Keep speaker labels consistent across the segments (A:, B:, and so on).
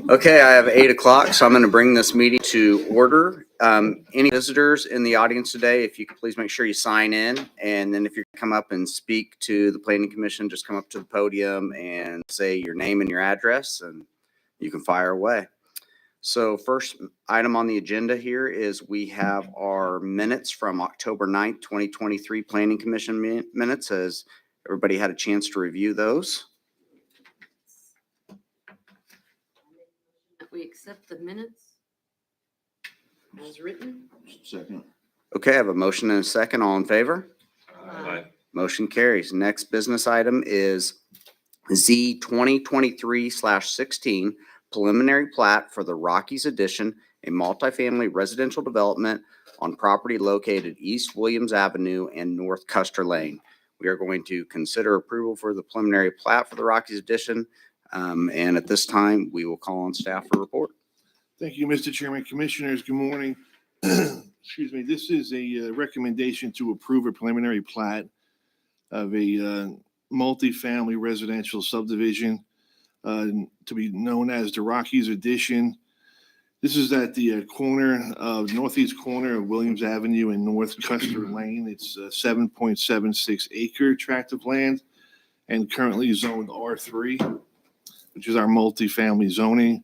A: Okay, I have 8 o'clock, so I'm going to bring this meeting to order. Any visitors in the audience today, if you could please make sure you sign in. And then if you come up and speak to the Planning Commission, just come up to the podium and say your name and your address, and you can fire away. So first item on the agenda here is we have our minutes from October 9th, 2023 Planning Commission minutes. Has everybody had a chance to review those?
B: We accept the minutes as written.
C: Second.
A: Okay, I have a motion and a second. All in favor?
B: Aye.
A: Motion carries. Next business item is Z 2023/16 preliminary plat for the Rockies Addition, a multifamily residential development on property located East Williams Avenue and North Custer Lane. We are going to consider approval for the preliminary plat for the Rockies Addition. And at this time, we will call on staff for report.
C: Thank you, Mr. Chairman. Commissioners, good morning. Excuse me. This is a recommendation to approve a preliminary plat of a multifamily residential subdivision to be known as the Rockies Addition. This is at the northeast corner of Williams Avenue and North Custer Lane. It's a 7.76 acre tract of land and currently zoned R3, which is our multifamily zoning.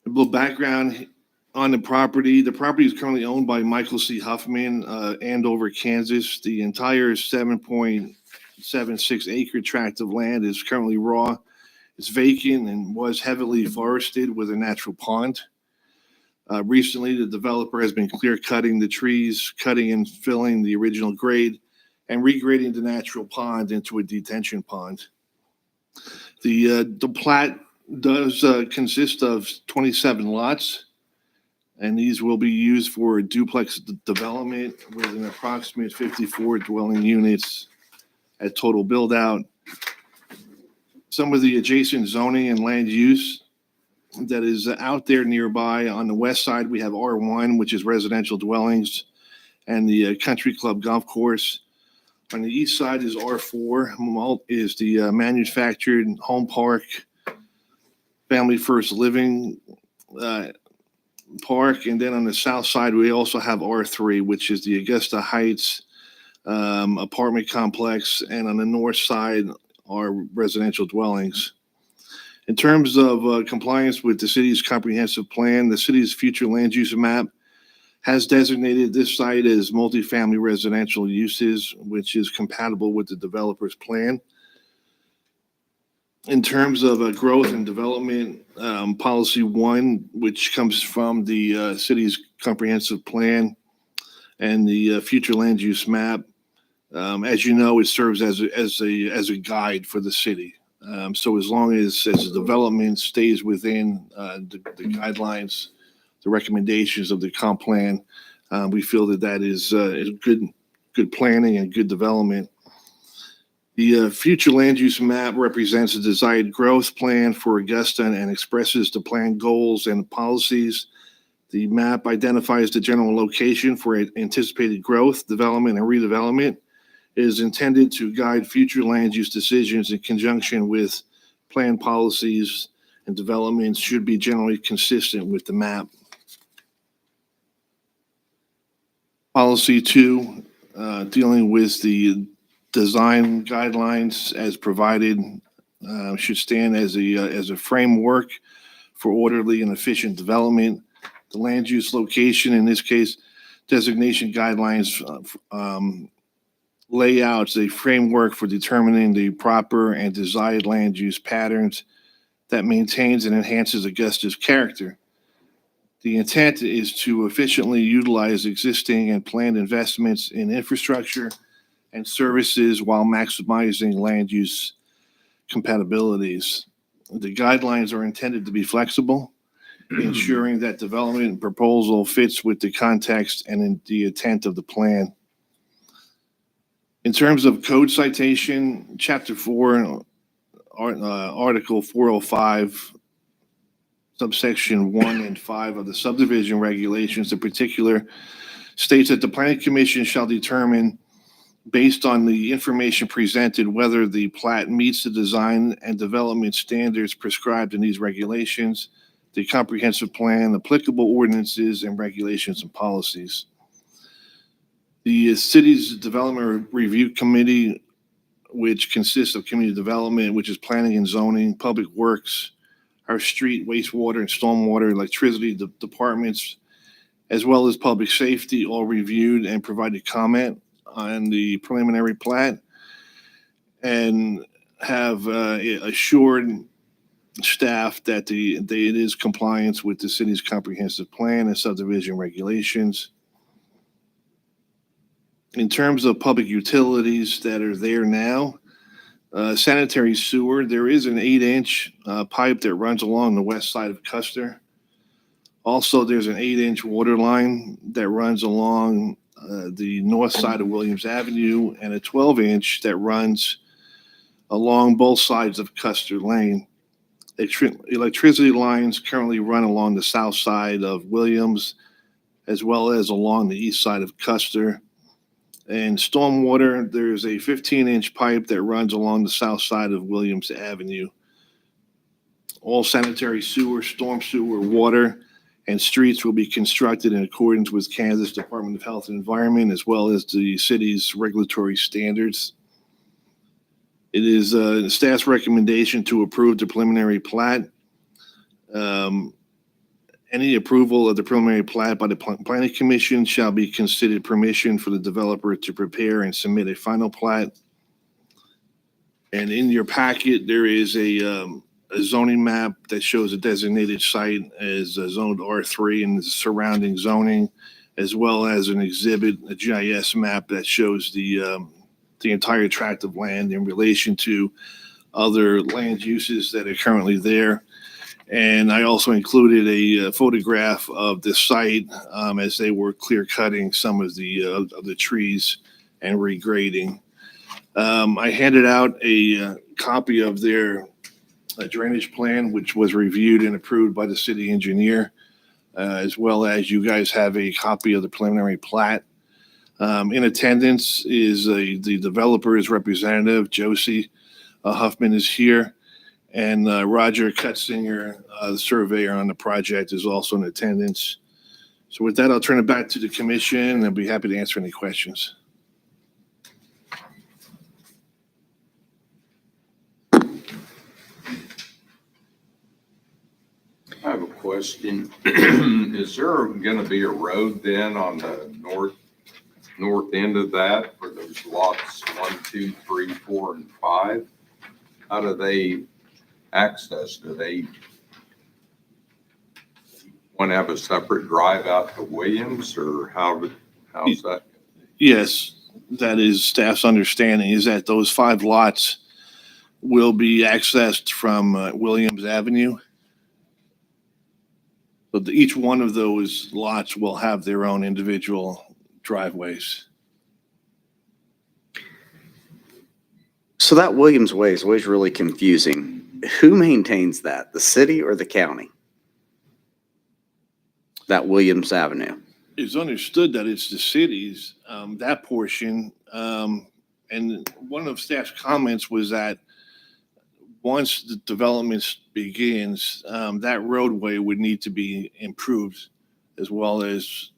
C: A little background on the property. The property is currently owned by Michael C. Huffman, Andover, Kansas. The entire 7.76 acre tract of land is currently raw. It's vacant and was heavily forested with a natural pond. Recently, the developer has been clear cutting the trees, cutting and filling the original grade, and regrading the natural pond into a detention pond. The plat does consist of 27 lots, and these will be used for a duplex development with an approximate 54 dwelling units at total build out. Some of the adjacent zoning and land use that is out there nearby. On the west side, we have R1, which is residential dwellings, and the country club golf course. On the east side is R4, is the manufactured home park, family first living park. And then on the south side, we also have R3, which is the Augusta Heights apartment complex. And on the north side are residential dwellings. In terms of compliance with the city's comprehensive plan, the city's future land use map has designated this site as multifamily residential uses, which is compatible with the developer's plan. In terms of growth and development, policy 1, which comes from the city's comprehensive plan and the future land use map, as you know, it serves as a guide for the city. So as long as the development stays within the guidelines, the recommendations of the comp plan, we feel that is good planning and good development. The future land use map represents a desired growth plan for Augusta and expresses the plan goals and policies. The map identifies the general location for anticipated growth, development, and redevelopment. It is intended to guide future land use decisions in conjunction with plan policies, and developments should be generally consistent with the map. Policy 2, dealing with the design guidelines as provided, should stand as a framework for orderly and efficient development. The land use location, in this case, designation guidelines, layouts a framework for determining the proper and desired land use patterns that maintains and enhances Augusta's character. The intent is to efficiently utilize existing and planned investments in infrastructure and services while maximizing land use compatibilities. The guidelines are intended to be flexible, ensuring that development and proposal fits with the context and in the intent of the plan. In terms of code citation, Chapter 4, Article 405, subsection 1 and 5 of the subdivision regulations in particular states that the Planning Commission shall determine based on the information presented, whether the plat meets the design and development standards prescribed in these regulations, the comprehensive plan, applicable ordinances and regulations and policies. The city's development review committee, which consists of community development, which is planning and zoning, public works, our street, wastewater and stormwater, electricity departments, as well as public safety, all reviewed and provided comment on the preliminary plat, and have assured staff that it is compliance with the city's comprehensive plan and subdivision regulations. In terms of public utilities that are there now, sanitary sewer, there is an 8-inch pipe that runs along the west side of Custer. Also, there's an 8-inch water line that runs along the north side of Williams Avenue, and a 12-inch that runs along both sides of Custer Lane. Electricity lines currently run along the south side of Williams, as well as along the east side of Custer. And stormwater, there's a 15-inch pipe that runs along the south side of Williams Avenue. All sanitary sewer, storm sewer, water, and streets will be constructed in accordance with Kansas Department of Health and Environment, as well as the city's regulatory standards. It is staff's recommendation to approve the preliminary plat. Any approval of the preliminary plat by the Planning Commission shall be considered permission for the developer to prepare and submit a final plat. And in your packet, there is a zoning map that shows a designated site as zoned R3 and the surrounding zoning, as well as an exhibit, a GIS map that shows the entire tract of land in relation to other land uses that are currently there. And I also included a photograph of the site as they were clear cutting some of the trees and regrading. I handed out a copy of their drainage plan, which was reviewed and approved by the city engineer, as well as you guys have a copy of the preliminary plat. In attendance is the developer's representative, Josie Huffman is here, and Roger Cutzinger, the surveyor on the project, is also in attendance. So with that, I'll turn it back to the commission, and I'll be happy to answer any questions.
D: I have a question. Is there going to be a road then on the north end of that for those lots 1, 2, 3, 4, and 5? How do they access? Do they want to have a separate drive out to Williams, or how's that?
C: Yes, that is staff's understanding, is that those 5 lots will be accessed from Williams Avenue. So each one of those lots will have their own individual driveways.
A: So that Williams Way is always really confusing. Who maintains that, the city or the county? That Williams Avenue?
C: It's understood that it's the city's, that portion. And one of staff's comments was that once the development begins, that roadway would need to be improved, as well as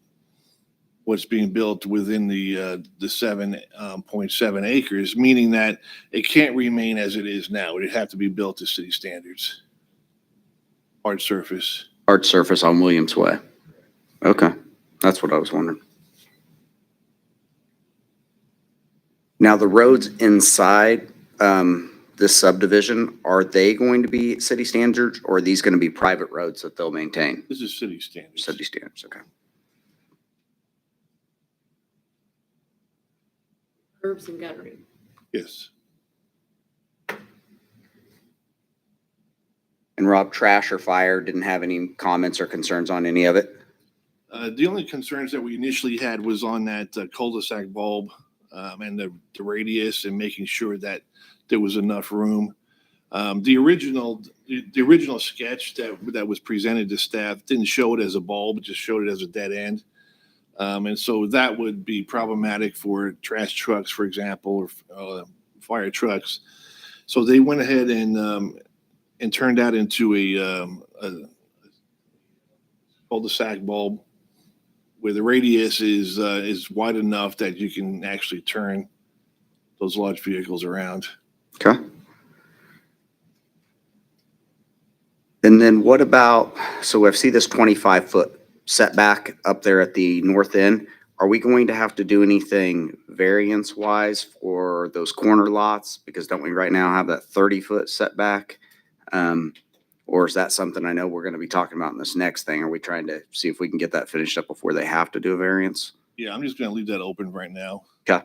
C: what's being built within the 7.7 acres, meaning that it can't remain as it is now. It'd have to be built to city standards. Hard surface.
A: Hard surface on Williams Way. Okay, that's what I was wondering. Now, the roads inside this subdivision, are they going to be city standards, or are these going to be private roads that they'll maintain?
C: This is city standards.
A: City standards, okay.
B: Curbs and guttering.
C: Yes.
A: And Rob, trash or fire, didn't have any comments or concerns on any of it?
C: The only concerns that we initially had was on that cul-de-sac bulb and the radius, and making sure that there was enough room. The original sketch that was presented to staff didn't show it as a bulb, it just showed it as a dead end. And so that would be problematic for trash trucks, for example, or fire trucks. So they went ahead and turned that into a cul-de-sac bulb where the radius is wide enough that you can actually turn those large vehicles around.
A: Okay. And then what about, so I see this 25-foot setback up there at the north end. Are we going to have to do anything variance-wise for those corner lots? Because don't we right now have that 30-foot setback? Or is that something I know we're going to be talking about in this next thing? Are we trying to see if we can get that finished up before they have to do a variance?
C: Yeah, I'm just going to leave that open right now.
A: Okay.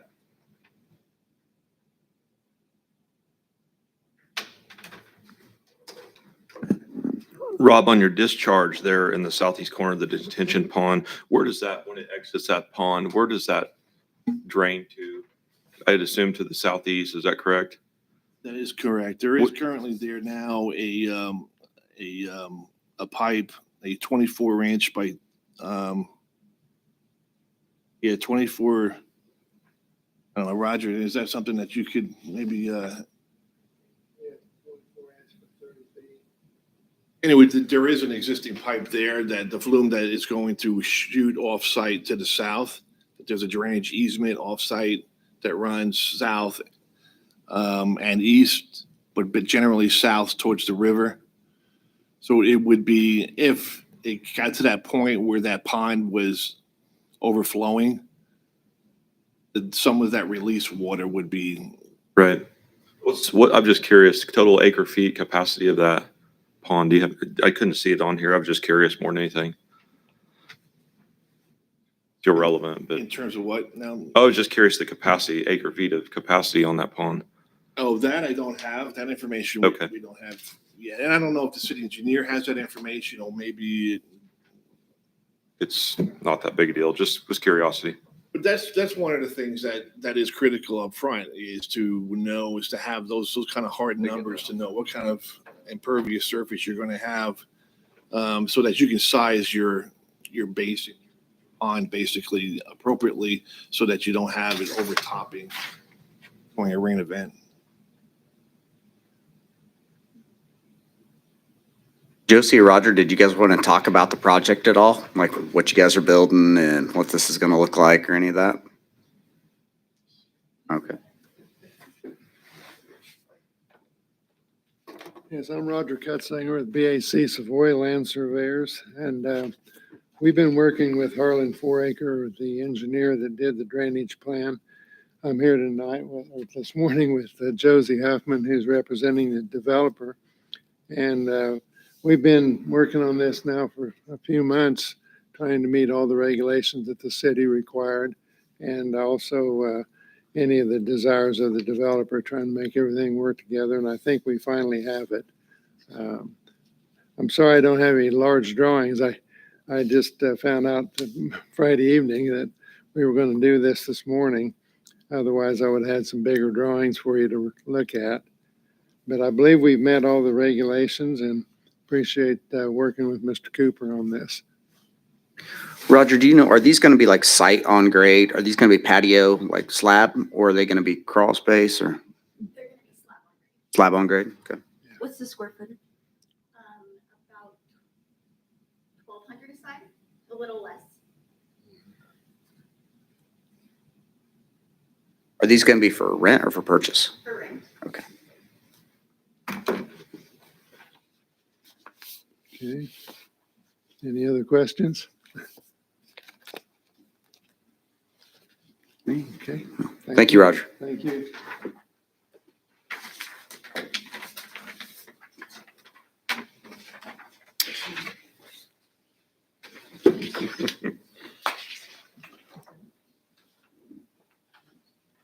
E: Rob, on your discharge there in the southeast corner of the detention pond, where does that, when it exits that pond, where does that drain to? I'd assume to the southeast, is that correct?
C: That is correct. There is currently there now a pipe, a 24-inch by 24. I don't know, Roger, is that something that you could maybe anyway, there is an existing pipe there that the flume that is going to shoot off-site to the south. There's a drainage easement off-site that runs south and east, but generally south towards the river. So it would be, if it got to that point where that pond was overflowing, that some of that released water would be.
E: Right. I'm just curious, total acre feet capacity of that pond. Do you have, I couldn't see it on here. I was just curious more than anything. It's irrelevant, but
C: In terms of what now?
E: I was just curious the capacity, acre feet of capacity on that pond.
C: Oh, that I don't have. That information
E: Okay.
C: we don't have yet. And I don't know if the city engineer has that information, or maybe,
E: It's not that big a deal, just was curiosity.
C: but that's one of the things that is critical up front, is to have those kind of hard numbers, to know what kind of impervious surface you're going to have, so that you can size your basic pond basically appropriately, so that you don't have it overtopping during a rain event.
A: Josie or Roger, did you guys want to talk about the project at all? Like what you guys are building and what this is going to look like or any of that? Okay.
F: Yes, I'm Roger Cutzinger with BAC Savoy Land Surveyors, and we've been working with Harlan Foraker, the engineer that did the drainage plan. I'm here tonight, or this morning, with Josie Huffman, who's representing the developer. And we've been working on this now for a few months, trying to meet all the regulations that the city required, and also any of the desires of the developer, trying to make everything work together. And I think we finally have it. I'm sorry I don't have any large drawings. I just found out Friday evening that we were going to do this morning. Otherwise, I would have had some bigger drawings for you to look at. But I believe we've met all the regulations, and appreciate working with Mr. Cooper on this.
A: Roger, do you know, are these going to be like site on grade? Are these going to be patio, like slab, or are they going to be crawl space or
B: They're gonna be slab on.
A: slab on grade? Okay.
B: What's the square footage? About 1,200 a side, a little less.
A: Are these going to be for rent or for purchase?
B: For rent.
A: Okay.
F: Okay. Any other questions? Okay.
A: Thank you, Roger.
F: Thank you.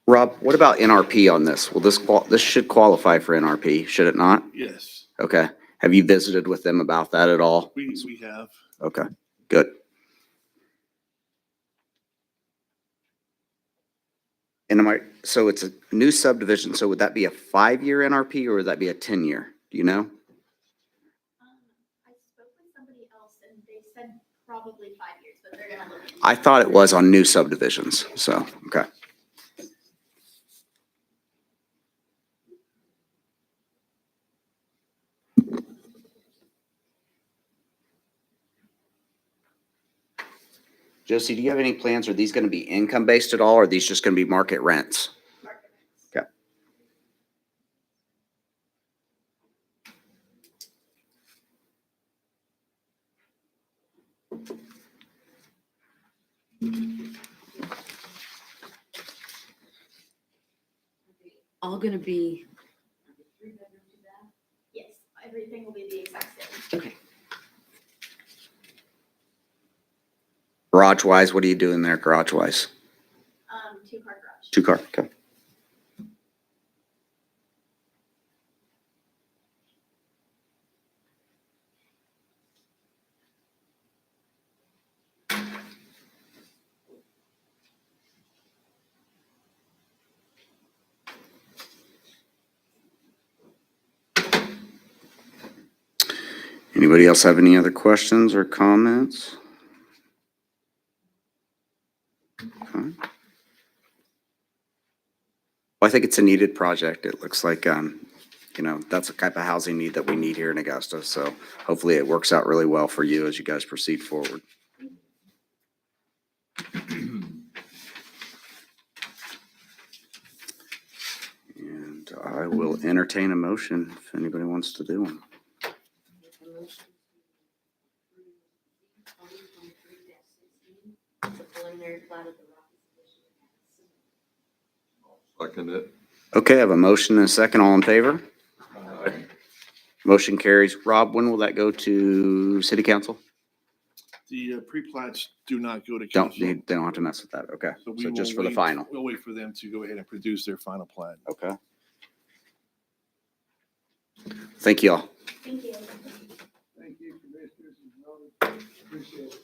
A: Rob, what about NRP on this? Will this should qualify for NRP, should it not?
C: Yes,
A: Okay. Have you visited with them about that at all?
C: we have.
A: Okay, good. And so it's a new subdivision, so would that be a 5-year NRP or would that be a 10-year? Do you know?
B: I spoke with somebody else and they said probably 5 years, but they're gonna look into it.
A: I thought it was on new subdivisions, so, okay. Josie, do you have any plans? Are these gonna be income-based at all, or are these just gonna be market rents?
B: Market rents.
A: Okay.
G: All gonna be,
B: Yes, everything will be the exact same.
G: okay.
A: Garage-wise, what are you doing there, garage-wise?
B: 2-car garage.
A: Two-car, okay. Anybody else have any other questions or comments? Okay. Well, I think it's a needed project. It looks like, that's the type of housing need that we need here in Augusta. So hopefully it works out really well for you as you guys proceed forward. And I will entertain a motion if anybody wants to do one.
G: The preliminary plat of the Rocky
D: Second it.
A: Okay, I have a motion and a second. All in favor? Motion carries. Rob, when will that go to city council?
C: The pre-plats do not go to
A: Don't,
C: council.
A: they don't have to mess with that. Okay.
C: we
A: So
C: will
A: just for the
C: wait-
A: final.
C: We'll wait for them to go ahead and produce their final plat.
A: Okay. Thank you all.
B: Thank you.
F: Thank you, Commissioners. Appreciate it.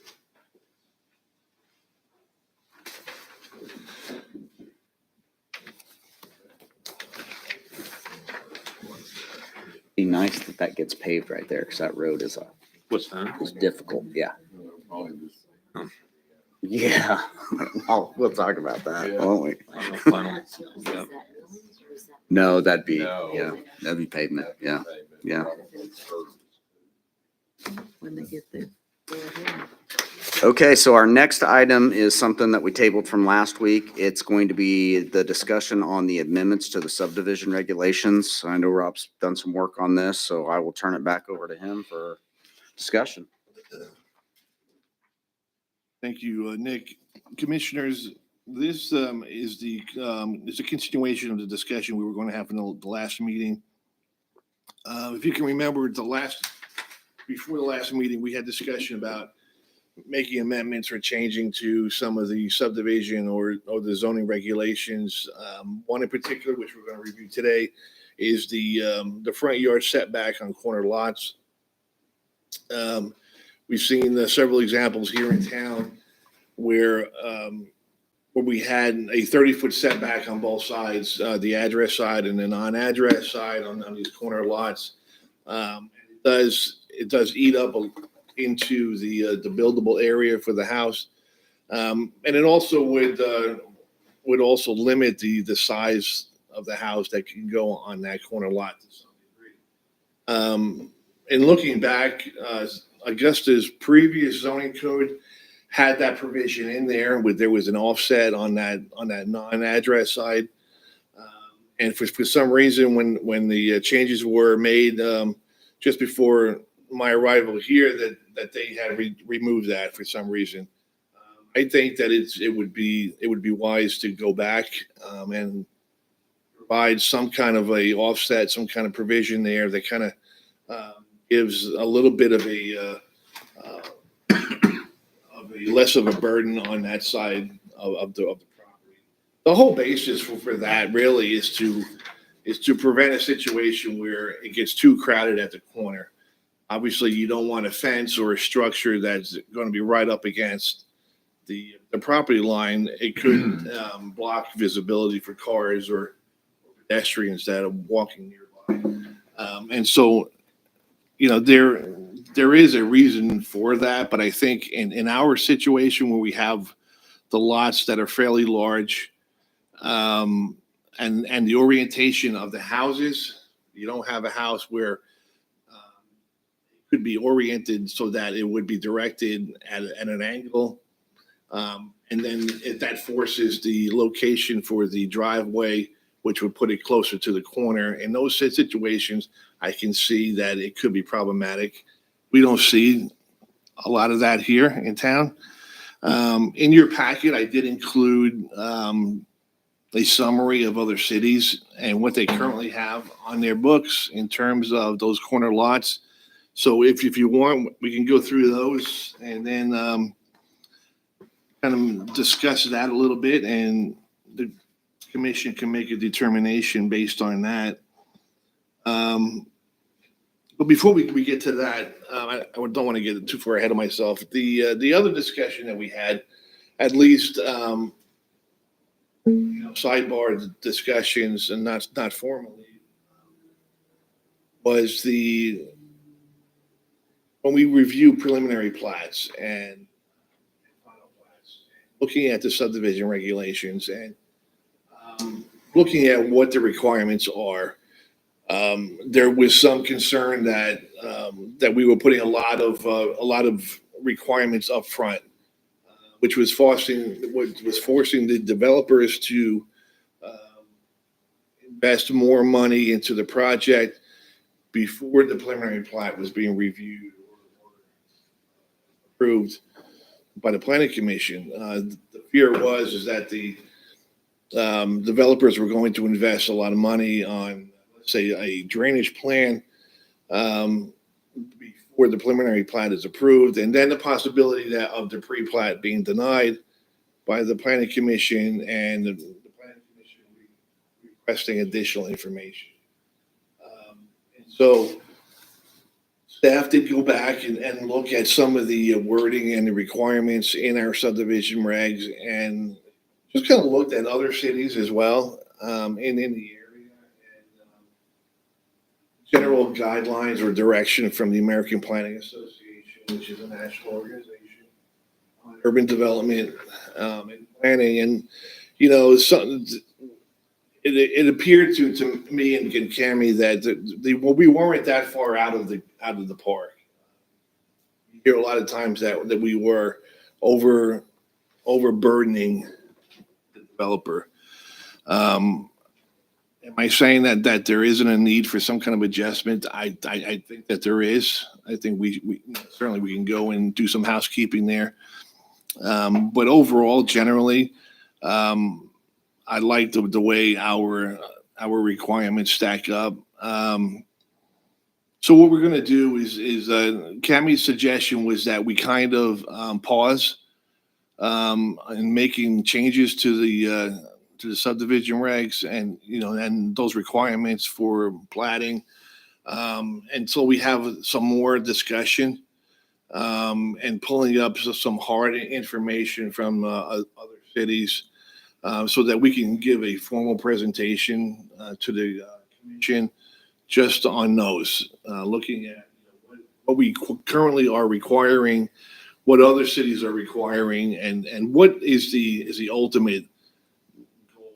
A: Be nice that that gets paved right there because that road is
E: What's that?
A: is difficult. Yeah.
D: Probably just-
A: Yeah. We'll talk about that, won't we?
E: Final, final. Yep.
A: No, that'd be,
D: No.
A: yeah, that'd be pavement. Yeah. Yeah.
G: When they get there. Go ahead.
A: Okay, so our next item is something that we tabled from last week. It's going to be the discussion on the amendments to the subdivision regulations. I know Rob's done some work on this, so I will turn it back over to him for discussion.
C: Thank you, Nick. Commissioners, this is it's a continuation of the discussion we were going to have in the last meeting. If you can remember, before the last meeting, we had discussion about making amendments or changing to some of the subdivision or the zoning regulations. One in particular, which we're going to review today, is the front yard setback on corner lots. We've seen several examples here in town where we had a 30-foot setback on both sides, the address side and the non-address side on these corner lots. It does eat up into the buildable area for the house, and it also would also limit the size of the house that can go on that corner lot to some degree. And looking back, Augusta's previous zoning code had that provision in there there was an offset on that non-address side. And for some reason, when the changes were made just before my arrival here, that they had removed that for some reason. I think that it would be wise to go back and provide some kind of a offset, some kind of provision there that kind of gives a little bit of a less of a burden on that side of the property. The whole basis for that really is to prevent a situation where it gets too crowded at the corner. Obviously, you don't want a fence or a structure that's going to be right up against the property line. It could block visibility for cars or pedestrians that are walking nearby. And so, there is a reason for that, but I think in our situation where we have the lots that are fairly large, and the orientation of the houses, you don't have a house where it could be oriented so that it would be directed at an angle. And then that forces the location for the driveway, which would put it closer to the corner. In those situations, I can see that it could be problematic. We don't see a lot of that here in town. In your packet, I did include a summary of other cities and what they currently have on their books in terms of those corner lots. So if you want, we can go through those and then kind of discuss that a little bit, and the commission can make a determination based on that. But before we get to that, I don't want to get too far ahead of myself. The other discussion that we had, at least sidebar discussions and not formally, was when we review preliminary plats and final plats, looking at the subdivision regulations and looking at what the requirements are. There was some concern that we were putting a lot of requirements up front, which was forcing the developers to invest more money into the project before the preliminary plat was being reviewed or approved by the planning commission. The fear was that the developers were going to invest a lot of money on, let's say, a drainage plan before the preliminary plat is approved, and then the possibility of the pre-plat being denied by the planning commission and the planning commission requesting additional information. So staff did go back and look at some of the wording and the requirements in our subdivision regs, and just kind of looked at other cities as well in the area, and general guidelines or direction from the American Planning Association, which is a national organization on urban development and planning. And it appeared to me and Cami that we weren't that far out of the park. You hear a lot of times that we were overburdening the developer. Am I saying that there isn't a need for some kind of adjustment? I think that there is. I think we certainly we can go and do some housekeeping there. But overall, generally, I like the way our requirements stack up. So what we're going to do is Cammie's suggestion was that we kind of pause in making changes to the subdivision regs and and those requirements for platting until we have some more discussion and pulling up some hard information from other cities. So that we can give a formal presentation to the commission just on those, looking at what we currently are requiring, what other cities are requiring, and what is the ultimate goal.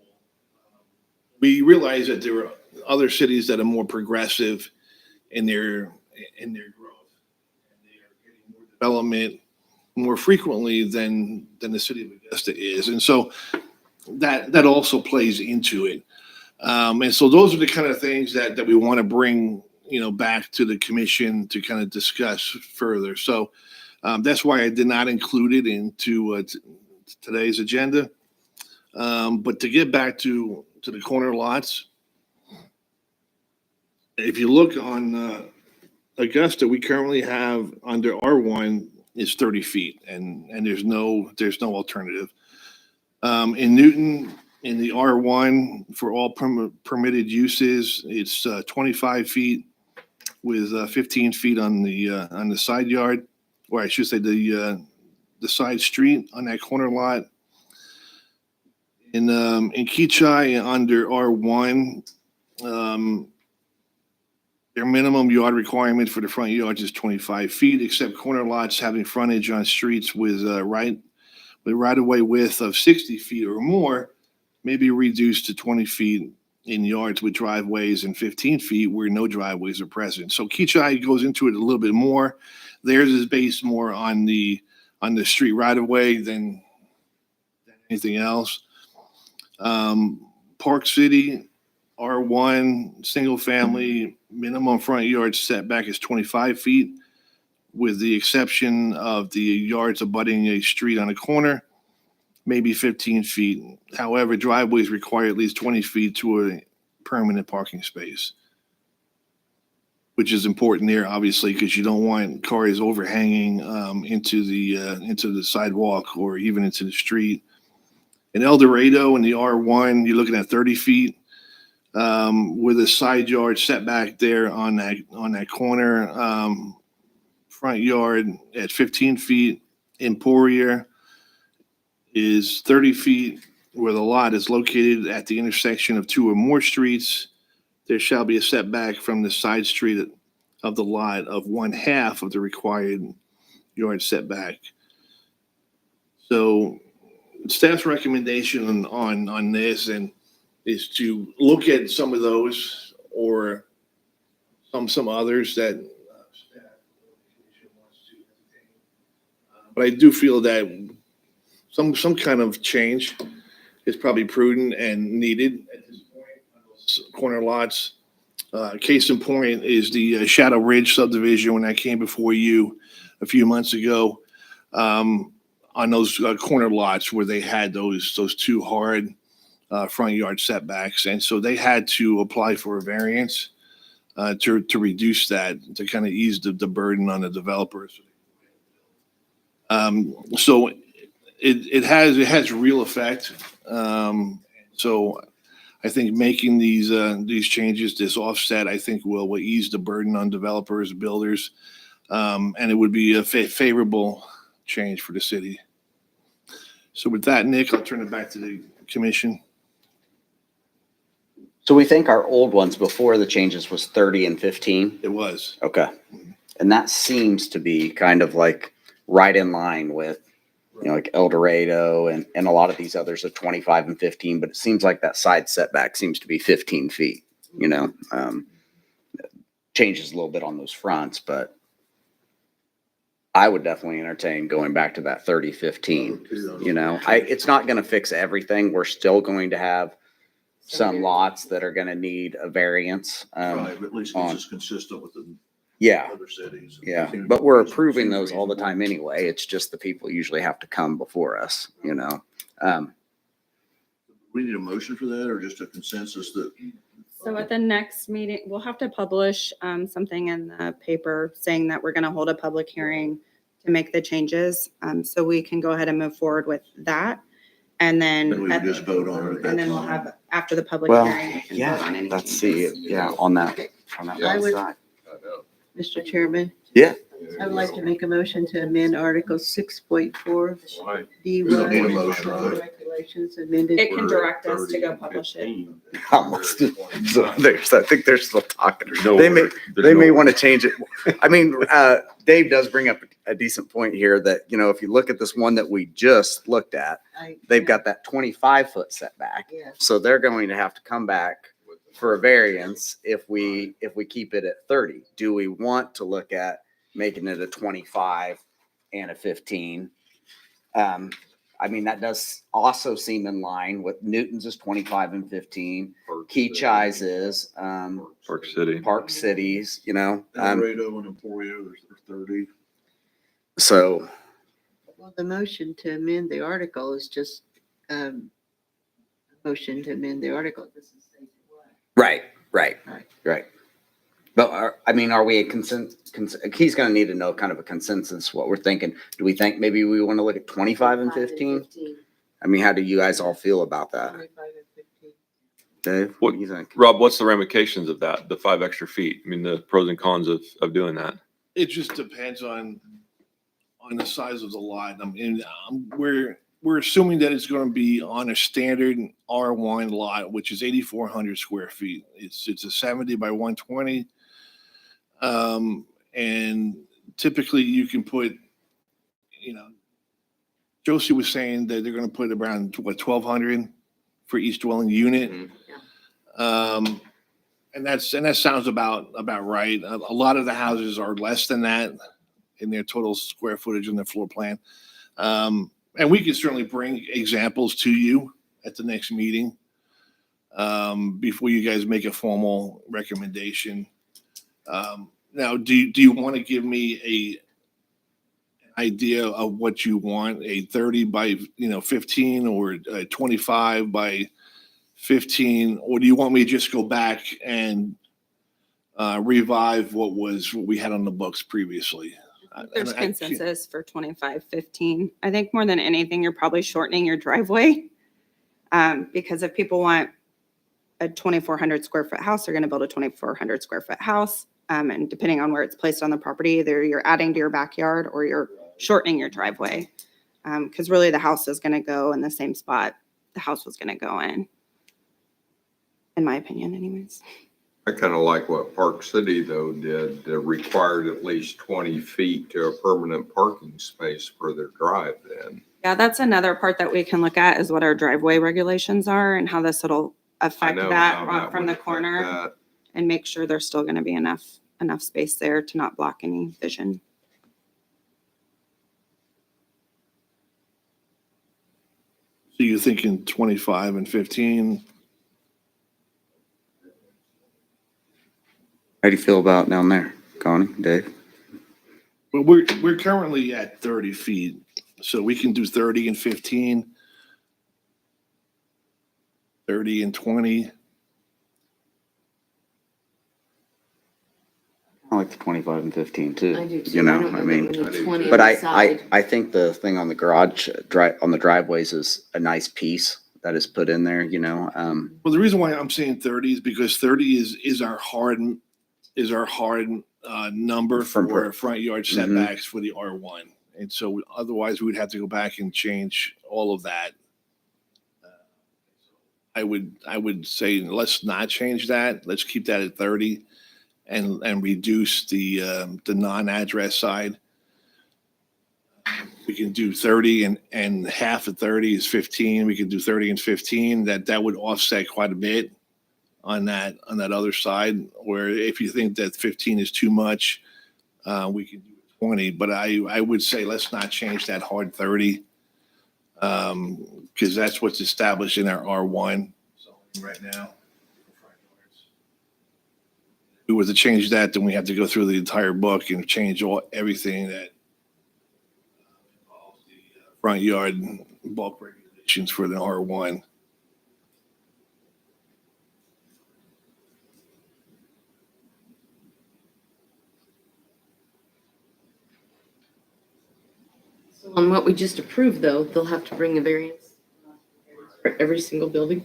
C: We realize that there are other cities that are more progressive in their growth, and they are getting more development more frequently than the city of Augusta is, and so that also plays into it. And so those are the kind of things that we want to bring, back to the commission to kind of discuss further. So that's why I did not include it into today's agenda. But to get back to the corner lots, if you look on Augusta, we currently have under R1 is 30 feet, and there's no alternative. In Newton, in the R1 for all permitted uses, it's 25 feet with 15 feet on the side yard, or I should say the side street on that corner lot. In Keachai under R1, Their minimum yard requirement for the front yards is 25 feet, except corner lots having frontage on streets with right-of-way width of 60 feet or more may be reduced to 20 feet in yards with driveways and 15 feet where no driveways are present. So Keachai goes into it a little bit more. Theirs is based more on the street right-of-way than anything else. Park City, R1, single family, minimum front yard setback is 25 feet, with the exception of the yards abutting a street on a corner, maybe 15 feet. However, driveways require at least 20 feet to a permanent parking space, which is important there, obviously, because you don't want cars overhanging into the sidewalk or even into the street. In El Dorado, in the R1, you're looking at 30 feet. With a side yard setback there on that corner, front yard at 15 feet. Emporia is 30 feet where the lot is located at the intersection of two or more streets. There shall be a setback from the side street of the lot of 1/2 of the required yard setback. So staff's recommendation on this is to look at some of those or some others that staff wants to entertain. But I do feel that some kind of change is probably prudent and needed at this point on those corner lots. Case in point is the Shadow Ridge subdivision when I came before you a few months ago, on those corner lots where they had those two hard front yard setbacks. And so they had to apply for a variance to reduce that, to kind of ease the burden on the developers. So it has real effect. So I think making these changes, this offset, I think will ease the burden on developers, builders, and it would be a favorable change for the city. So with that, Nick, I'll turn it back to the commission.
A: So we think our old ones before the changes was 30 and 15?
C: It was.
A: Okay. And that seems to be kind of like right in line with, like El Dorado and a lot of these others are 25 and 15, but it seems like that side setback seems to be 15 feet, changes a little bit on those fronts, but I would definitely entertain going back to that 30, 15, it's not going to fix everything. We're still going to have some lots that are going to need a variance.
H: Right, at least it's just consistent with the
A: Yeah.
H: other cities.
A: Yeah, but we're approving those all the time anyway. It's just the people usually have to come before us,
H: We need a motion for that or just a consensus that,
I: So at the next meeting, we'll have to publish something in the paper saying that we're going to hold a public hearing to make the changes. So we can go ahead and move forward with that. And
H: then we
I: then,
H: would just vote on it at that
I: and then we'll
H: time?
I: have, after the public
A: Well,
I: hearing, we can vote on any
A: let's see.
I: changes.
A: On that
G: I would-
A: side.
G: Mr. Chairman?
A: Yeah.
G: I would like to make a motion to amend Article 6.4
H: We don't need a
G: D1
H: motion, right?
G: regulations amended.
I: It can direct us to go publish it.
A: Almost. So I think they're still talking.
E: No
A: They may,
E: order. There's
A: they
E: no
A: may
E: order.
A: want to change it. I mean, Dave does bring up a decent point here that, if you look at this one that we just looked at, they've got that 25-foot setback.
G: Yes.
A: So they're going to have to come back for a variance if we keep it at 30. Do we want to look at making it a 25 and a 15? That does also seem in line with Newton's is 25 and 15. Keachai's is,
E: Park City.
C: Park Cities,
H: El Dorado and Emporia, there's 30.
A: So,
G: Well, the motion to amend the article is just, motion to amend the article. It doesn't say what.
A: right.
G: Right.
A: But are we a consensus? He's going to need to know kind of a consensus, what we're thinking. Do we think maybe we want to look at 25 and 15? How do you guys all feel about that?
G: 25 and 15.
A: Dave, what do you think?
E: Rob, what's the ramifications of that, the 5 extra feet? The pros and cons of doing that?
C: it just depends on the size of the lot. We're assuming that it's going to be on a standard R1 lot, which is 8,400 square feet. It's a 70 by 120. And typically you can put, Josie was saying that they're gonna put around, what, 1,200 for each dwelling unit? And that sounds about right. A lot of the houses are less than that in their total square footage in their floor plan. And we can certainly bring examples to you at the next meeting before you guys make a formal recommendation. Now, do you want to give me an idea of what you want? A 30 by 15 or a 25 by 15, or do you want me to just go back and revive what we had on the books previously?
I: There's
C: And I-
I: consensus for 25-15. I think more than anything, you're probably shortening your driveway. Because if people want a 2,400 square foot house, they're going to build a 2,400 square foot house. And depending on where it's placed on the property, either you're adding to your backyard or you're shortening your driveway. Because really the house is going to go in the same spot the house was going to go in my opinion anyways.
D: I kind of like what Park City though did, they required at least 20 feet to a permanent parking space for their drive then.
I: Yeah, that's another part that we can look at is what our driveway regulations are and how this will
D: I
I: affect
D: know
I: that
D: how
I: from
D: would
I: the
D: affect
I: corner
D: that.
I: and make sure there's still going to be enough space there to not block any vision.
C: So you're thinking 25 and 15?
A: How do you feel about down there, Connie, Dave?
C: Well, we're currently at 30 feet, so we can do 30 and 15, 30 and 20.
A: I like the 25 and 15 too.
J: I do too.
A: You know,
J: don't
A: I
J: that
A: mean,
J: when the
D: I do
J: 20
D: too.
A: but
J: side-
A: I think the thing on the on the driveways is a nice piece that is put in there,
C: Well, the reason why I'm saying 30 is because 30 is our hard number
A: Front
C: for
A: per-
C: front yard
A: Mhm.
C: setbacks for the R1. And so otherwise we'd have to go back and change all of that. I would say let's not change that. Let's keep that at 30 and reduce the non-address side. We can do 30 and half of 30 is 15. We could do 30 and 15. That would offset quite a bit on that other side. Where if you think that 15 is too much, we can do 20. But I would say let's not change that hard 30 because that's what's established in our R1 zoning right now. If we were to change that, then we have to go through the entire book and change everything that involves the front yard bulk regulations for the R1.
J: So on what we just approved, though, they'll have to bring a variance for every single building?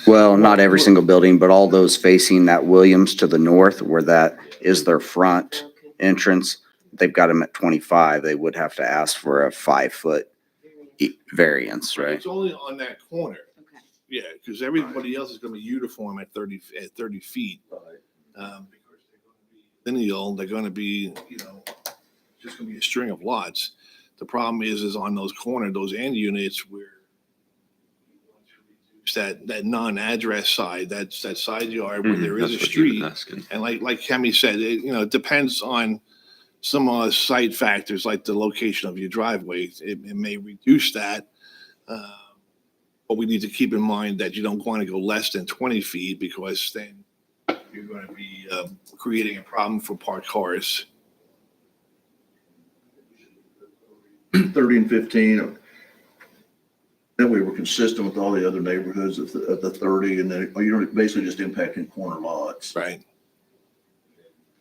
A: Well, not every single building, but all those facing that Williams to the north where that is their front
J: Okay.
A: entrance. They've got them at 25. They would have to ask for a 5-foot variance, right?
C: It's only on that corner.
J: Okay.
C: Yeah, because everybody else is going to be uniform at 30 feet. Because they're going to be lineal, they're going to be, just going to be a string of lots. The problem is on those those end units where that non-address side, that side yard where there is a
E: That's what you've
C: street.
E: been asking.
C: And like Kemi said, it depends on some site factors like the location of your driveway. It may reduce that. But we need to keep in mind that you don't want to go less than 20 feet because then you're going to be creating a problem for parked cars.
H: 30 and 15. Then we were consistent with all the other neighborhoods of the 30, and then you're basically just impacting corner lots.
C: Right.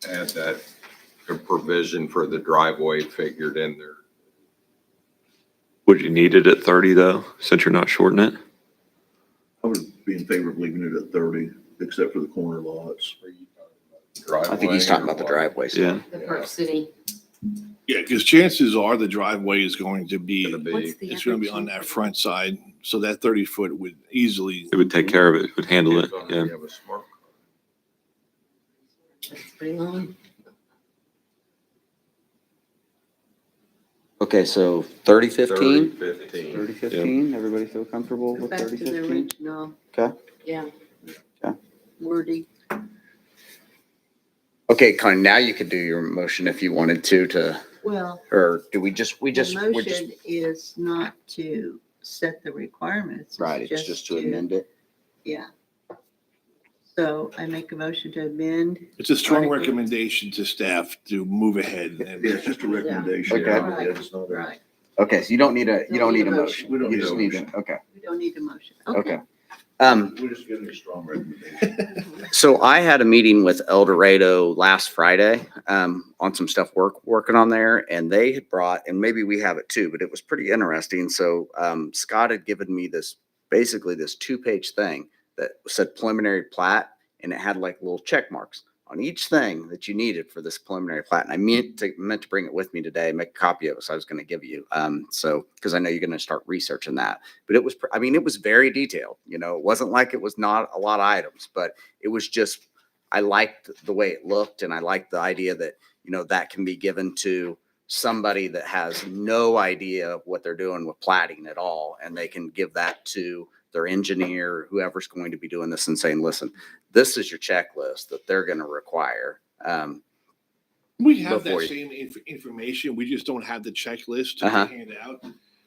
D: Add that a provision for the driveway figured in there.
E: Would you need it at 30 though, since you're not shorting it?
H: I would be in favor of leaving it at 30, except for the corner lots.
A: I think he's talking about the driveways.
E: Yeah.
J: The Park City,
C: Yeah, because chances are the driveway is going to be,
D: Gonna be-
J: what's the
C: it's going to be on that front side. So that 30 foot would easily,
E: It would take care of it, it would handle it,
D: Depends on if
E: yeah.
D: you have a smart car.
J: that's pretty long.
A: Okay, so 3015?
D: 3015.
A: 3015, everybody feel comfortable
G: Go
A: with
G: back to the
A: 3015?
G: original
A: Okay.
J: Yeah.
G: wording.
A: Okay, Connie, now you could do your motion if you wanted to,
G: Well,
A: or do we
G: the
A: we're just,
G: motion is not to set the requirements.
A: right, it's just to amend it.
G: Yeah. So I make a motion to amend.
C: It's a strong
G: Article-
C: recommendation to staff to move ahead. and-
H: Yeah, it's just a recommendation.
A: Okay.
H: Yeah, it's not a-
G: Right.
A: Okay, so you don't need a,
G: Don't need a motion.
H: We don't
A: You
H: need a
A: just need
H: motion.
A: okay,
G: We don't need a motion.
A: okay.
H: We're just giving a strong recommendation.
A: So I had a meeting with El Dorado last Friday, on some stuff working on there, and they had brought, and maybe we have it too, but it was pretty interesting. So, Scott had given me basically this 2-page thing that said preliminary plat, and it had like little check marks on each thing that you needed for this preliminary plat. And I meant to bring it with me today, make a copy of it. So I was going to give you, so, cause I know you're going to start researching that, but it was, I mean, it was very detailed, you know, it wasn't like it was not a lot of items, but it was just, I liked the way it looked, and I liked the idea that, you know, that can be given to somebody that has no idea of what they're doing with platting at all. And they can give that to their engineer, whoever's going to be doing this, and saying, listen, this is your checklist that they're going to require.
C: We have
A: Before
C: that
A: you-
C: same information. We just don't have the checklist to
A: Uh-huh.
C: hand out.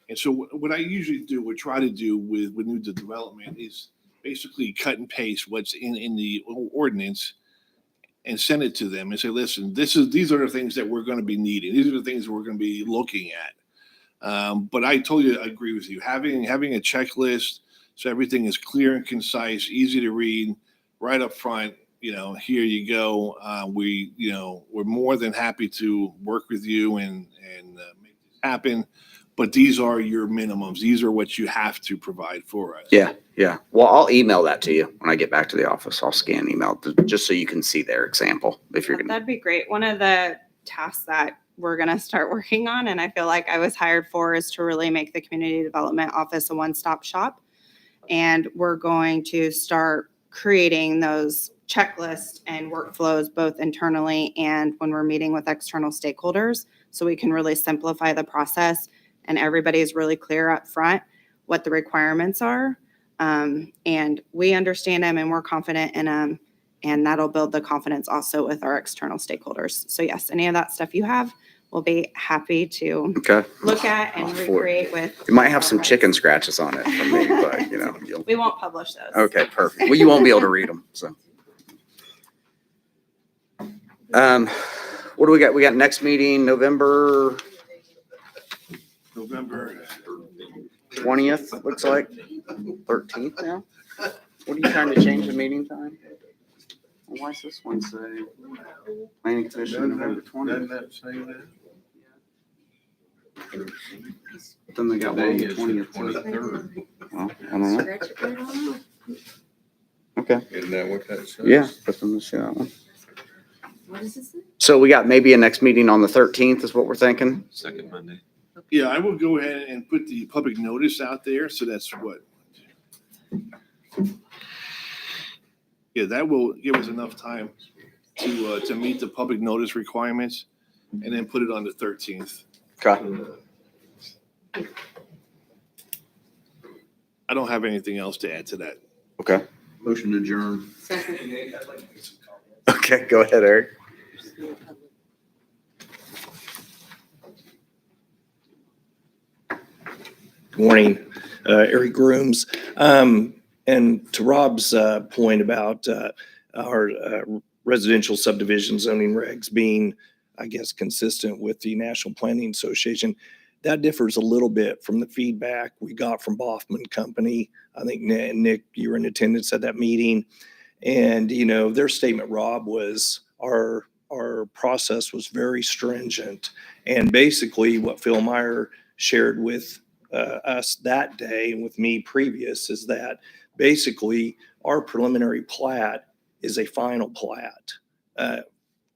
C: And so what I usually do, or try to do with new development, is basically cut and paste what's in the ordinance and send it to them and say, listen, these are the things that we're going to be needing. These are the things we're going to be looking at. But I totally agree with you. Having a checklist so everything is clear and concise, easy to read, right up front. You know, here you go. We're more than happy to work with you and make this happen. But these are your minimums. These are what you have to provide for us.
A: Yeah. Yeah. Well, I'll email that to you when I get back to the office. I'll scan email just so you can see their example if you're going to.
I: That'd be great. One of the tasks that we're going to start working on, and I feel like I was hired for, is to really make the community development office a one-stop shop. And we're going to start creating those checklists and workflows both internally and when we're meeting with external stakeholders, so we can really simplify the process and everybody is really clear up front what the requirements are. And we understand them and we're confident in them, and that'll build the confidence also with our external stakeholders. So yes, any of that stuff you have, we'll be happy to
A: Okay.
I: look at and
A: All for it.
I: recreate with.
A: It might have some chicken scratches on it from me, but you know, you'll.
I: We won't publish those.
A: Okay, perfect. Well, you won't be able to read them, so. What do we got? We got next meeting, November
C: November.
A: 20th, looks like. 13th now? What are you trying to change the meeting time? Why is this one say planning commission November 20th? Then they got one on
D: Today
A: the
D: is the
A: 20th.
D: 23rd.
A: Well, I don't know.
J: Scratch it right on off.
A: Okay,
D: Isn't that what that says?
A: yeah, put them to see that one.
J: What does it say?
A: So we got maybe a next meeting on the 13th is what we're thinking.
E: Second Monday.
C: Yeah, I will go ahead and put the public notice out there. So that's what. Yeah, that will give us enough time to meet the public notice requirements and then put it on the 13th.
A: Okay.
C: I don't have anything else to add to that.
A: Okay.
H: Motion to adjourn.
J: Second.
A: Okay, go ahead, Eric.
K: Good morning, Eric Grooms. And to Rob's point about our residential subdivision zoning regs being, I guess, consistent with the National Planning Association, that differs a little bit from the feedback we got from Baughman Company. I think Nick, you were in attendance at that meeting. And, you know, their statement, Rob, was our process was very stringent. And basically what Phil Meyer shared with us that day and with me previous is that basically our preliminary plat is a final plat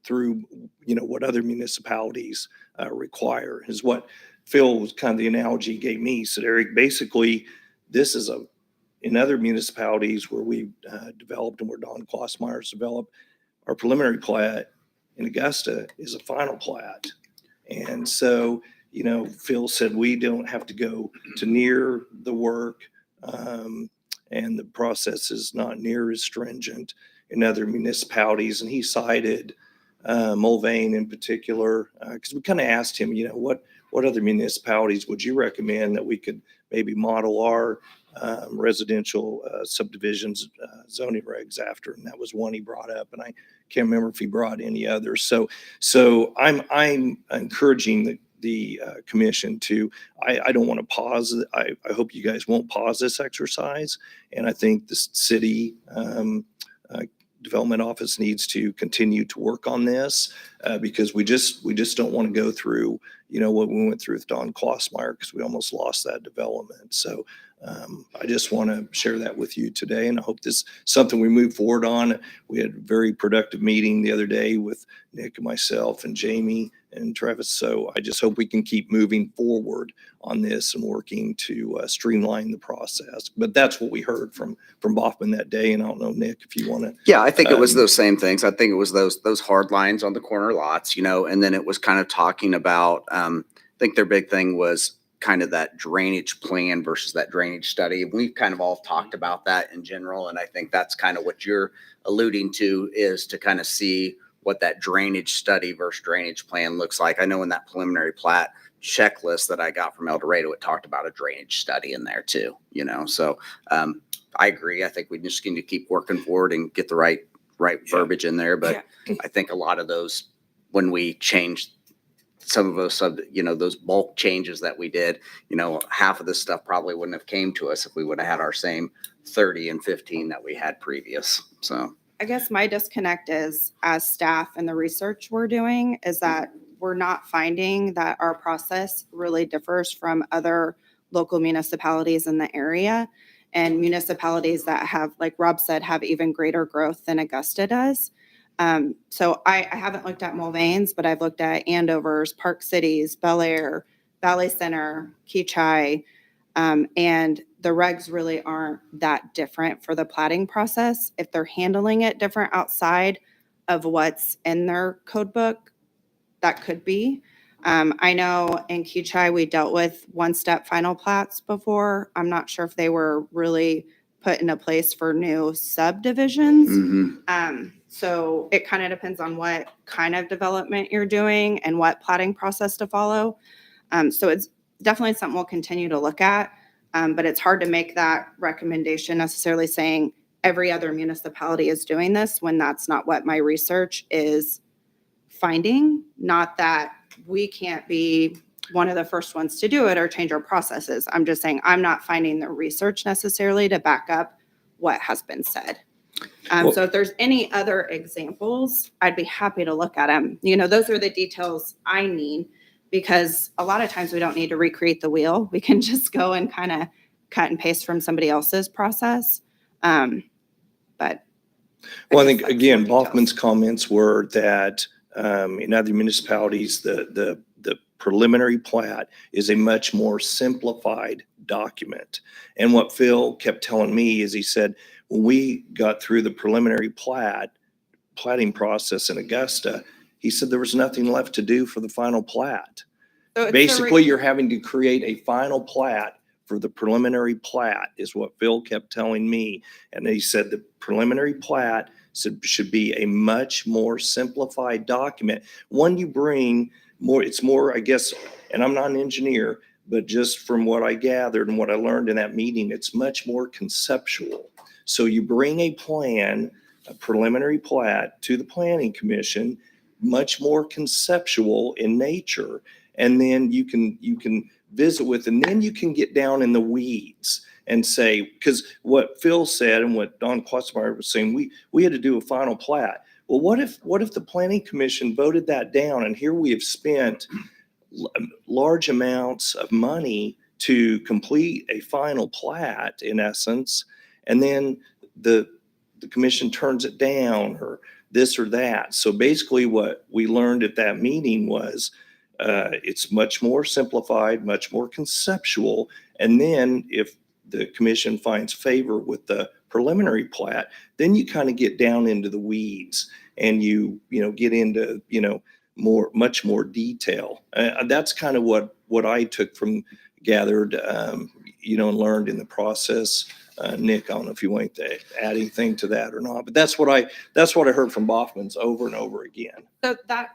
K: through, you know, what other municipalities require is what Phil was kind of the analogy he gave me. He said, Eric, basically this is in other municipalities where we developed and where Don Klossmeyer's developed, our preliminary plat in Augusta is a final plat. And so, Phil said we don't have to go to near the work, and the process is not near as stringent in other municipalities. And he cited Mulvane in particular, because we kind of asked him, what other municipalities would you recommend that we could maybe model our residential subdivisions zoning regs after? And that was one he brought up, and I can't remember if he brought any others. So I'm encouraging the commission to, I don't want to pause. I hope you guys won't pause this exercise. And I think the city development office needs to continue to work on this because we just don't want to go through, what we went through with Don Klossmeyer, because we almost lost that development. So I just want to share that with you today, and I hope this is something we move forward on. We had a very productive meeting the other day with Nick and myself and Jamie and Travis. So I just hope we can keep moving forward on this and working to streamline the process. But that's what we heard from Baughman that day. And I don't know, Nick, if you want to.
A: Yeah, I think it was those same things. I think it was those hard lines on the corner lots, and then it was kind of talking about, I think their big thing was kind of that drainage plan versus that drainage study. We've kind of all talked about that in general. And I think that's kind of what you're alluding to, is to kind of see what that drainage study versus drainage plan looks like. I know in that preliminary plat checklist that I got from El Dorado, it talked about a drainage study in there too, so I agree. I think we just need to keep working forward and get the right verbiage in there. But I think a lot of those, when we changed some of those, those bulk changes that we did, half of this stuff probably wouldn't have came to us if we would have had our same 30 and 15 that we had previous. So
I: I guess my disconnect is, as staff and the research we're doing, is that we're not finding that our process really differs from other local municipalities in the area, and municipalities that have, like Rob said, have even greater growth than Augusta does. So I haven't looked at Mulvane's, but I've looked at Andover's, Park Cities, Bel Air, Valley Center, Keachai, and the regs really aren't that different for the plating process. If they're handling it different outside of what's in their code book, that could be. I know in Keachai, we dealt with one-step final plats before. I'm not sure if they were really put into place for new subdivisions. So it kind of depends on what kind of development you're doing and what plating process to follow. So it's definitely something we'll continue to look at. But it's hard to make that recommendation necessarily saying every other municipality is doing this when that's not what my research is finding. Not that we can't be one of the first ones to do it or change our processes. I'm just saying I'm not finding the research necessarily to back up what has been said. So if there's any other examples, I'd be happy to look at them. Those are the details I need, because a lot of times we don't need to recreate the wheel. We can just go and kind of cut and paste from somebody else's process. But
K: well, I think, again, Baughman's comments were that in other municipalities, the preliminary plat is a much more simplified document. And what Phil kept telling me is, he said, when we got through the preliminary platting process in Augusta, he said there was nothing left to do for the final plat.
I: So
K: Basically, you're having to create a final plat for the preliminary plat, is what Phil kept telling me. And he said the preliminary plat should be a much more simplified document. One you bring more, it's more, I guess, and I'm not an engineer, but just from what I gathered and what I learned in that meeting, it's much more conceptual. So you bring a plan, a preliminary plat, to the Planning Commission, much more conceptual in nature, and then you can visit with, and then you can get down in the weeds and say, because what Phil said and what Don Klossmeyer was saying, we had to do a final plat. Well, what if the Planning Commission voted that down, and here we have spent large amounts of money to complete a final plat, in essence, and then the commission turns it down, or this or that. So basically what we learned at that meeting was it's much more simplified, much more conceptual. And then if the commission finds favor with the preliminary plat, then you kind of get down into the weeds and you get into, much more detail. That's kind of what what I took from, gathered, you know, and learned in the process. Nick, I don't know if you want to add anything to that or not, but that's what I heard from Baughman's over and over again.
I: So that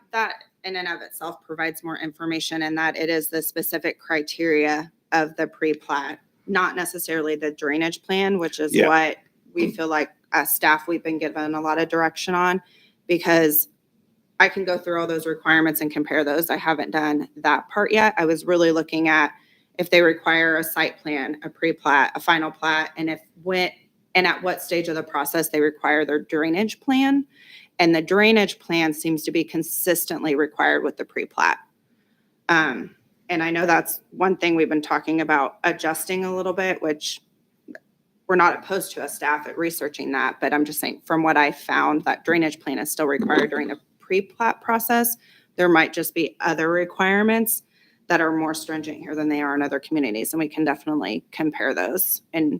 I: in and of itself provides more information in that it is the specific criteria of the pre-plat, not necessarily the drainage plan, which is
K: Yeah.
I: what we feel like as staff, we've been given a lot of direction on, because I can go through all those requirements and compare those. I haven't done that part yet. I was really looking at if they require a site plan, a pre-plat, a final plat, and at what stage of the process they require their drainage plan. And the drainage plan seems to be consistently required with the pre-plat. And I know that's one thing we've been talking about adjusting a little bit, which we're not opposed to as staff at researching that, but I'm just saying from what I found, that drainage plan is still required during the pre-plat process. There might just be other requirements that are more stringent here than they are in other communities, and we can definitely compare those. And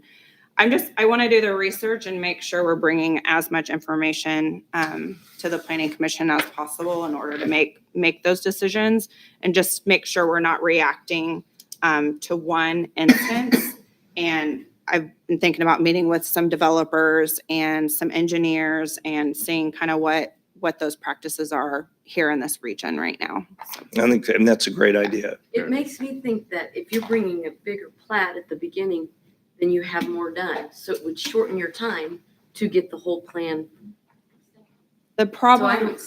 I: I want to do the research and make sure we're bringing as much information to the Planning Commission as possible in order to make those decisions, and just make sure we're not reacting to one instance. And I've been thinking about meeting with some developers and some engineers and seeing kind of what those practices are here in this region right now. So.
K: I think, and that's a great idea.
J: It makes me think that if you're bringing a bigger plat at the beginning, then you have more done. So it would shorten your time to get the whole plan.
I: The
J: So
I: problem.
J: I don't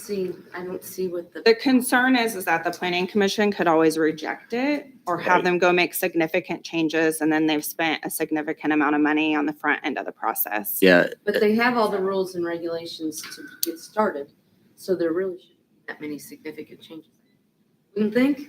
J: see what
I: The concern is that the Planning Commission could always reject it or have
K: Right.
I: them go make significant changes, and then they've spent a significant amount of money on the front end of the process.
A: Yeah,
J: But they have all the rules and regulations to get started, so there really shouldn't be that many significant changes. Wouldn't think?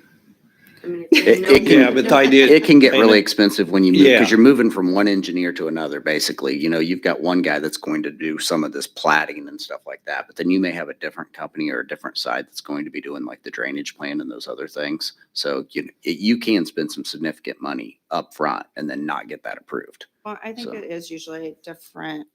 J: I mean, if they know
A: It can-
K: Yeah, but the idea.
A: it can get
K: Dana,
A: really expensive when you move,
K: Yeah.
A: because you're moving from one engineer to another, basically. You know, you've got one guy that's going to do some of this platting and stuff like that, but then you may have a different company or a different side that's going to be doing like the drainage plan and those other things. So you can spend some significant money up front and then not get that approved.
I: Well, I think
A: So-
I: it is usually a different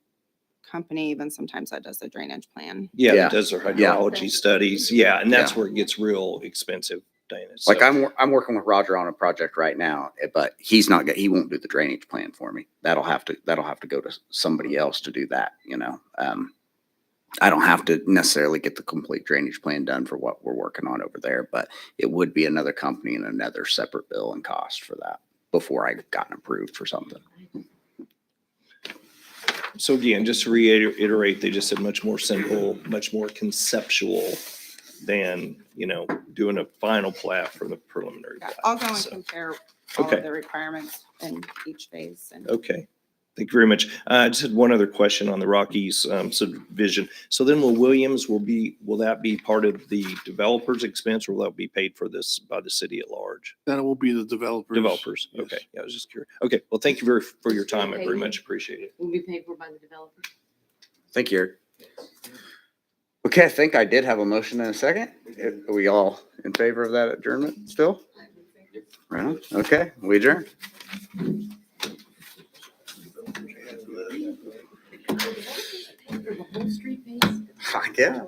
I: company, even sometimes that does the drainage plan.
K: Yeah,
A: Yeah.
K: that does their
A: Yeah.
K: hydrology studies. Yeah, and that's
A: Yeah.
K: where it gets real expensive, Dana.
A: Like
K: So-
A: I'm working with Roger on a project right now, but he won't do the drainage plan for me. That'll have to go to somebody else to do that, you know? I don't have to necessarily get the complete drainage plan done for what we're working on over there, but it would be another company and another separate bill and cost for that before I gotten approved for something.
K: So again, just to reiterate, they just said much more simple, much more conceptual than, you know, doing a final plat for the preliminary. plat.
I: I'll go and
K: So,
I: compare all
K: Okay.
I: of the requirements in each phase. And
K: Okay, thank you very much. I just had one other question on the Rockies subdivision. So then will that be part of the developer's expense, or will that be paid for this by the city at large?
C: That will be the developers.
K: Developers,
C: Yes.
K: okay. Yeah, I was just curious. Okay, well, thank you for your time. I very much appreciate it.
J: will be paid for by the developer.
A: Thank you, Eric. Okay, I think I did have a motion in a second. Are we all in favor of that adjournment still? Right on. Okay, we adjourn.
J: The whole street pays?
A: Yeah.